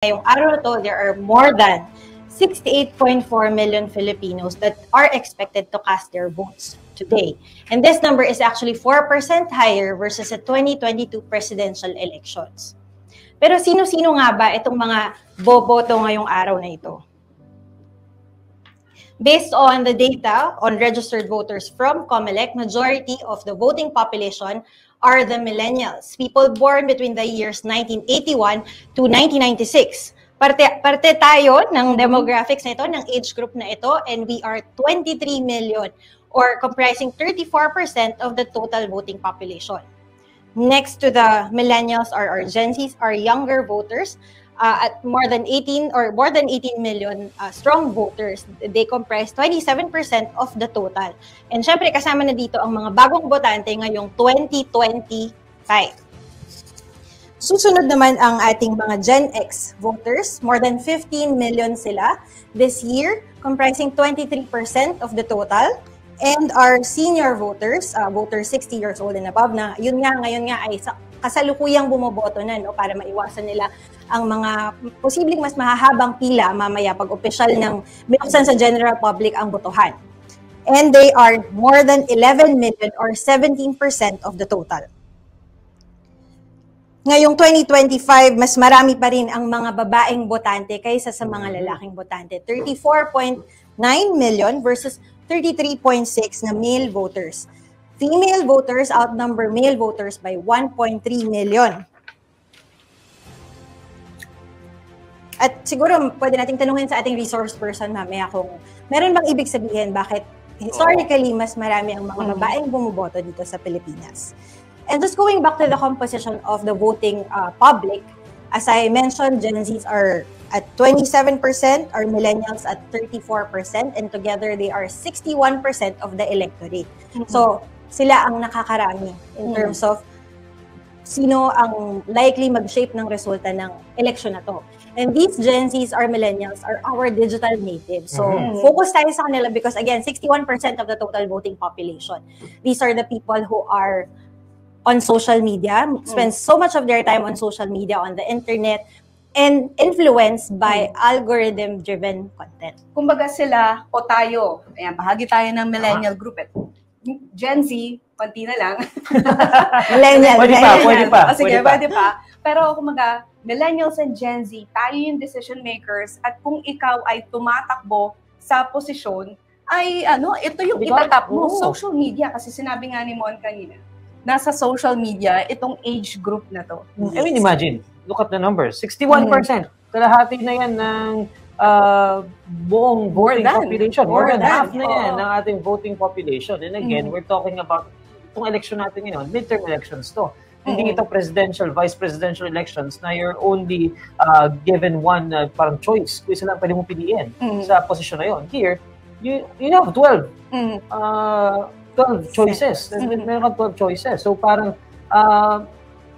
ngayong araw na to, there are more than 68.4 million Filipinos that are expected to cast their votes today. And this number is actually 4% higher versus the 2022 presidential elections. Pero sino-sino nga ba itong mga boboto ngayong araw na ito? Based on the data on registered voters from COMELEC, majority of the voting population are the millennials, people born between the years 1981 to 1996. Parte tayo ng demographics na ito, ng age group na ito, and we are 23 million or comprising 34% of the total voting population. Next to the millennials are our Gen Zs, our younger voters, at more than 18 million strong voters. They comprise 27% of the total. And syempre kasama na dito ang mga bagong botante ngayong 2025. Susunod naman ang ating mga Gen X voters. More than 15 million sila this year, comprising 23% of the total. And our senior voters, voters 60 years old and above, na yun nga, ngayon nga ay kasalukuyang bumoboto na, no, para maiwasan nila ang mga posibleng mas mahahabang pila mamaya pag opisyal ng binuksan sa general public ang botohan. And they are more than 11 million or 17% of the total. Ngayong 2025, mas marami pa rin ang mga babaeng botante kaysa sa mga lalaking botante. 34.9 million versus 33.6 na male voters. Female voters outnumber male voters by 1.3 million. At siguro pwede nating tanungin sa ating resource person mamaya kung meron bang ibig sabihin bakit historically mas marami ang mga babaeng bumoboto dito sa Pilipinas. And just going back to the composition of the voting public, as I mentioned, Gen Zs are at 27%, our millennials at 34%, and together they are 61% of the electorate. So, sila ang nakakarami in terms of sino ang likely mag-shape ng resulta ng election na to. And these Gen Zs, our millennials, are our digital natives. So, focus tayo sa kanila because, again, 61% of the total voting population. These are the people who are on social media, spend so much of their time on social media, on the internet, and influenced by algorithm-driven content. Kumbaga sila o tayo, ayan, bahagi tayo ng millennial group. Gen Z, konti na lang. Millennial. Pwede pa. Sige, pwede pa. Pero kumbaga, millennials and Gen Z, tayo yung decision makers at kung ikaw ay tumatakbo sa posisyon, ay ito yung itatap mo, social media. Kasi sinabi nga ni Mon kanina, nasa social media, itong age group na to. I mean, imagine, look at the numbers. 61%. Kalahati na yan ng buong voting population. More than half na yan ng ating voting population. And again, we're talking about itong election natin ngayon, midterm elections to. Hindi ito presidential, vice presidential elections na you're only given one parang choice. Kung isa lang pwede mo piliin sa posisyon na yun. Here, you have 12. 12 choices. Meron ka 12 choices. So parang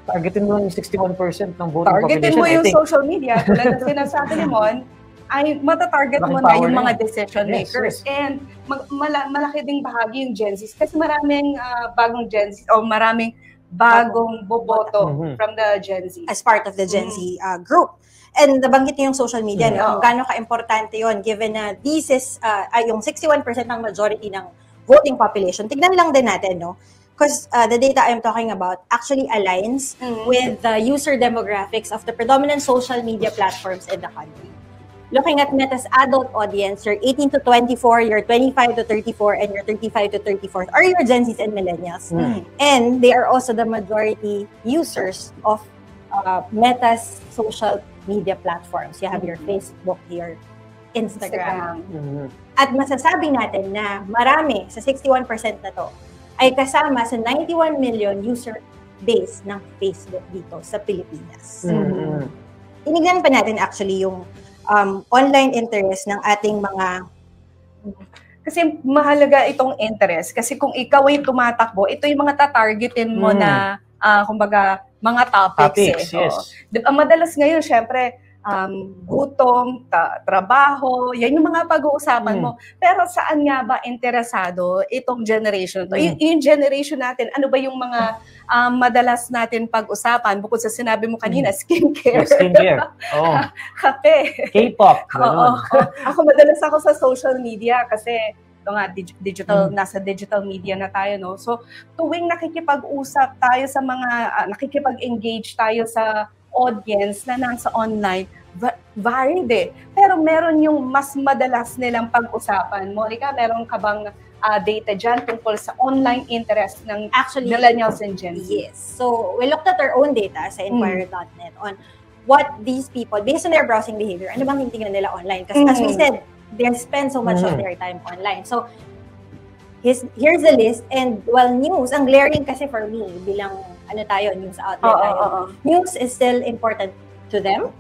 targetin mo yung 61% ng voting population. Targetin mo yung social media. Tulad na sinasabi ni Mon, ay matatarget mo na yung mga decision makers. And malaki ding bahagi yung Gen Z. Kasi maraming bagong Gen Z o maraming bagong boboto from the Gen Z. As part of the Gen Z group. And nabanggit niyo yung social media, no? Kung gaano ka-importante yun, given na this is yung 61% ng majority ng voting population. Tignan lang din natin, no? Because the data I'm talking about actually aligns with the user demographics of the predominant social media platforms in the country. Looking at Meta's adult audience, you're 18 to 24, you're 25 to 34, and you're 35 to 34 are your Gen Zs and millennials. And they are also the majority users of Meta's social media platforms. You have your Facebook, your Instagram. At masasabi natin na marami sa 61% na to ay kasama sa 91 million user base ng Facebook dito sa Pilipinas. Tinignan pa natin actually yung online interest ng ating mga... Kasi mahalaga itong interest. Kasi kung ikaw ay tumatakbo, ito yung mga tatargetin mo na, kumbaga, mga topics. Yes. Madalas ngayon, syempre, gutom, trabaho, yan yung mga pag-uusapan mo. Pero saan nga ba interesado itong generation to? Yung generation natin, ano ba yung mga madalas natin pag-usapan? Bukod sa sinabi mo kanina, skincare. Skincare. Oh. Kape. K-pop. Ako madalas ako sa social media kasi digital, nasa digital media na tayo, no? So, tuwing nakikipag-usap tayo sa mga, nakikipag-engage tayo sa audience na nasa online, varied eh. Pero meron yung mas madalas nilang pag-usapan. Monica, meron ka bang data dyan tungkol sa online interest ng millennials and Gen Z? Yes. So, we looked at our own data sa Inquirer.net on what these people, based on their browsing behavior, ano bang tingnan nila online? Kasi as we said, they spend so much of their time online. So, here's the list. And, well, news, ang glaring kasi for me, bilang news outlet tayo. News is still important to them,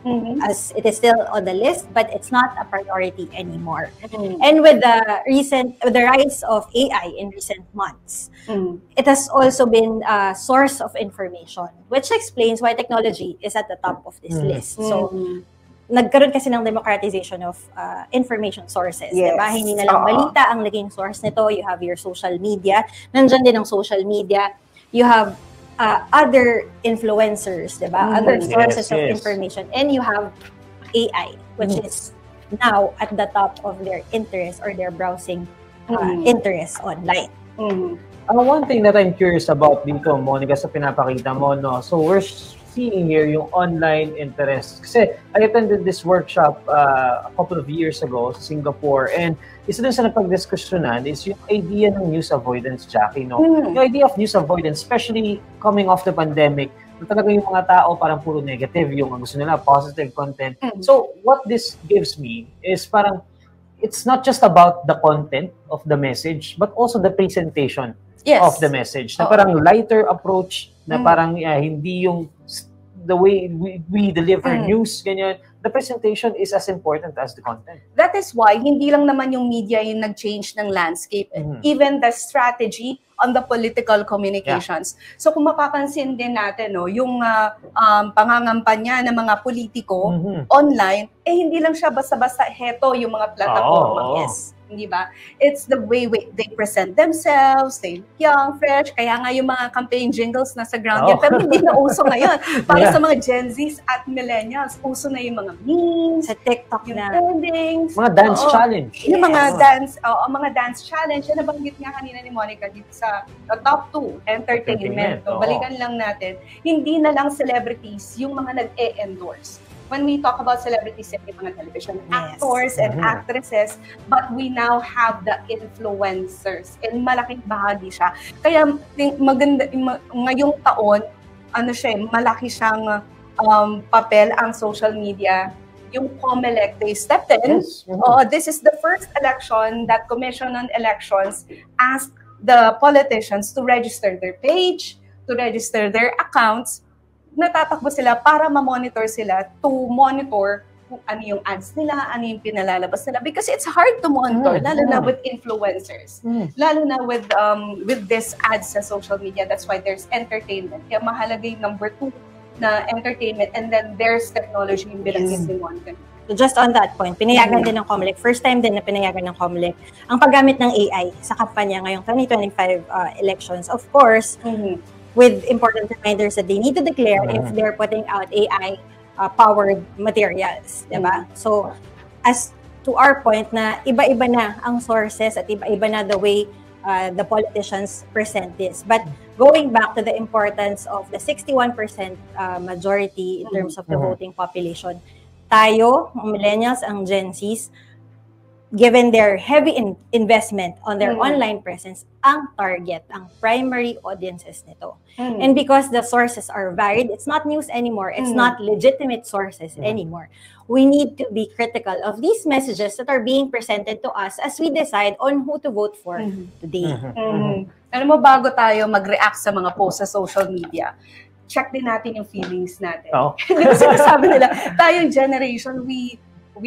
as it is still on the list, but it's not a priority anymore. And with the rise of AI in recent months, it has also been a source of information, which explains why technology is at the top of this list. So, nagkaroon kasi ng democratization of information sources. Yes. Diba? Hindi na lang balita ang naging source nito. You have your social media. Nandyan din ang social media. You have other influencers, diba? Other sources of information. And you have AI, which is now at the top of their interest or their browsing interest online. One thing that I'm curious about dito, Monica, sa pinapakita mo, no? So we're seeing here yung online interest. Kasi I attended this workshop a couple of years ago sa Singapore, and isa din sa napag-diskusyonan is yung idea ng news avoidance, Jackie, no? Yung idea of news avoidance, especially coming off the pandemic, na talaga yung mga tao parang puro negative, yung gusto nila positive content. So what this gives me is parang it's not just about the content of the message, but also the presentation of the message. Na parang lighter approach, na parang hindi yung the way we deliver news, ganyan. The presentation is as important as the content. That is why hindi lang naman yung media yung nag-change ng landscape. Even the strategy on the political communications. So kung mapapansin din natin, no, yung pangangampanya ng mga politiko online, hindi lang siya basta-basta heto yung mga plataforma. Yes. Hindi ba? It's the way they present themselves, they look young, fresh. Kaya nga yung mga campaign jingles nasa ground yan. Pero hindi na uso ngayon. Para sa mga Gen Zs at millennials, uso na yung mga memes, sa TikTok yung na trendings. Mga dance challenge. Yung mga dance challenge. Yan nabanggit nga kanina ni Monica dito sa top 2, entertainment. Balikan lang natin. Hindi na lang celebrities yung mga nag-e-endorse. When we talk about celebrities, yung mga television actors and actresses, but we now have the influencers. And malaking bahagi siya. Kaya maganda, ngayong taon, malaki siyang papel ang social media. Yung COMELEC, they stepped in. This is the first election that Commission on Elections asked the politicians to register their page, to register their accounts. Natatakbo sila para ma-monitor sila, to monitor kung ano yung ads nila, ano yung pinalalabas nila. Because it's hard to monitor, lalo na with influencers. Lalo na with this ads sa social media. That's why there's entertainment. Kaya mahalaga yung number 2 na entertainment, and then there's technology yung binanggit ni Monica. So just on that point, pinayagan din ng COMELEC. First time din na pinayagan ng COMELEC ang paggamit ng AI sa kampanya ngayong 2025 elections. Of course, with important reminders that they need to declare if they're putting out AI-powered materials, diba? So, as to our point na iba-iba na ang sources at iba-iba na the way the politicians present this. But going back to the importance of the 61% majority in terms of the voting population, tayo, ang millennials, ang Gen Zs, given their heavy investment on their online presence, ang target, ang primary audiences nito. And because the sources are varied, it's not news anymore, it's not legitimate sources anymore. We need to be critical of these messages that are being presented to us as we decide on who to vote for today. Alam mo, bago tayo mag-react sa mga posts sa social media, check din natin yung feelings natin. Sinasabi nila, tayong generation, we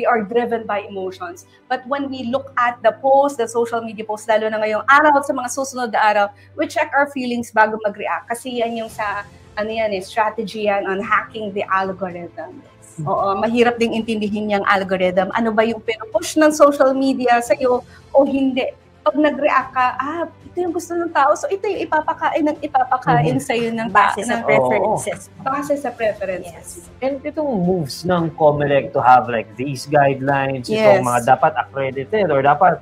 are driven by emotions. But when we look at the posts, the social media posts, lalo na ngayong araw at sa mga susunod na araw, we check our feelings bago mag-react. Kasi yan yung sa, strategy yan on hacking the algorithm. Oo, mahirap ding intindihin yung algorithm. Ano ba yung push ng social media sa'yo o hindi. Pag nag-react ka, ito yung gusto ng tao, so ito yung ipapakain sa'yo ng base sa preferences. Base sa preferences. Yes. And itong moves ng COMELEC to have like these guidelines, itong mga dapat accredited or dapat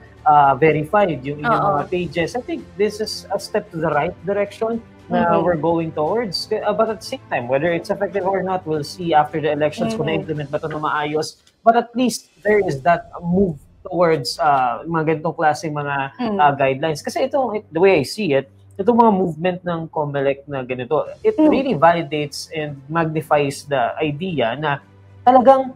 verified yung inyong mga pages, I think this is a step to the right direction na we're going towards. But at the same time, whether it's effective or not, we'll see after the elections kung na-implement ba ito na maayos. But at least there is that move towards mga ganitong klaseng mga guidelines. Kasi ito, the way I see it, itong mga movement ng COMELEC na ganito, it really validates and magnifies the idea na talagang,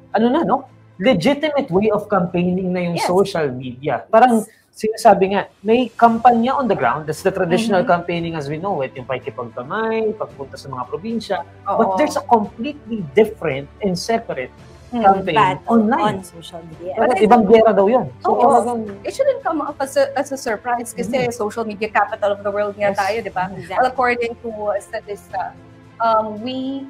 legitimate way of campaigning na yung social media. Parang sinasabi nga, may kampanya on the ground. That's the traditional campaigning as we know it. Yung pakikipagkamay, pagpunta sa mga probinsya. But there's a completely different and separate campaign online. On social media. But ibang gera daw yun. So, it shouldn't come up as a surprise kasi social media capital of the world nga tayo, di ba? Exactly. Well, according to Statista, we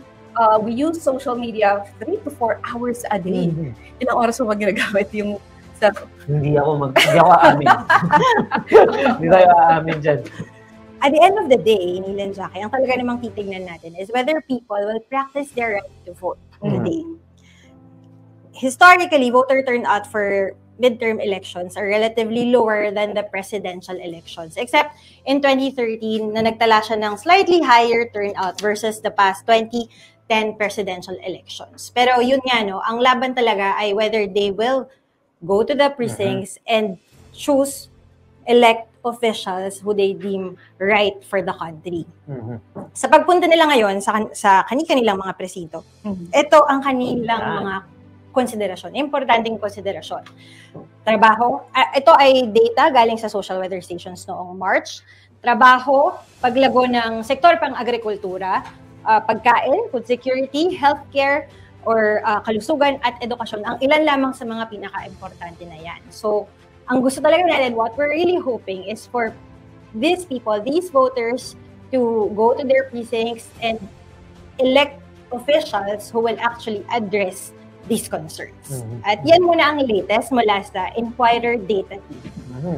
use social media 3 to 4 hours a day. Ilang oras mo ba ginagamit yung Hindi ako aamin. Hindi tayo aamin dyan. At the end of the day, Neil and Jackie, ang talaga namang titignan natin is whether people will practice their right to vote today. Historically, voter turnout for midterm elections are relatively lower than the presidential elections, except in 2013 na nagtala siya ng slightly higher turnout versus the past 2010 presidential elections. Pero yun nga, ang laban talaga ay whether they will go to the precincts and choose, elect officials who they deem right for the country. Sa pagpunta nila ngayon sa kanilang mga presinto, ito ang kanilang mga konsiderasyon, importanteng konsiderasyon. Trabaho, ito ay data galing sa social weather stations noong March. Trabaho, paglago ng sektor pang-agrikultura, pagkain, food security, healthcare, or kalusugan at edukasyon, ang ilan lamang sa mga pinaka-importante na yan. So, ang gusto talaga natin, what we're really hoping is for these people, these voters, to go to their precincts and elect officials who will actually address these concerns. At yan muna ang latest mula sa Inquirer Data Team.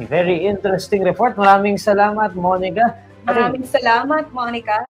Very interesting report. Maraming salamat, Monica. Maraming salamat, Monica.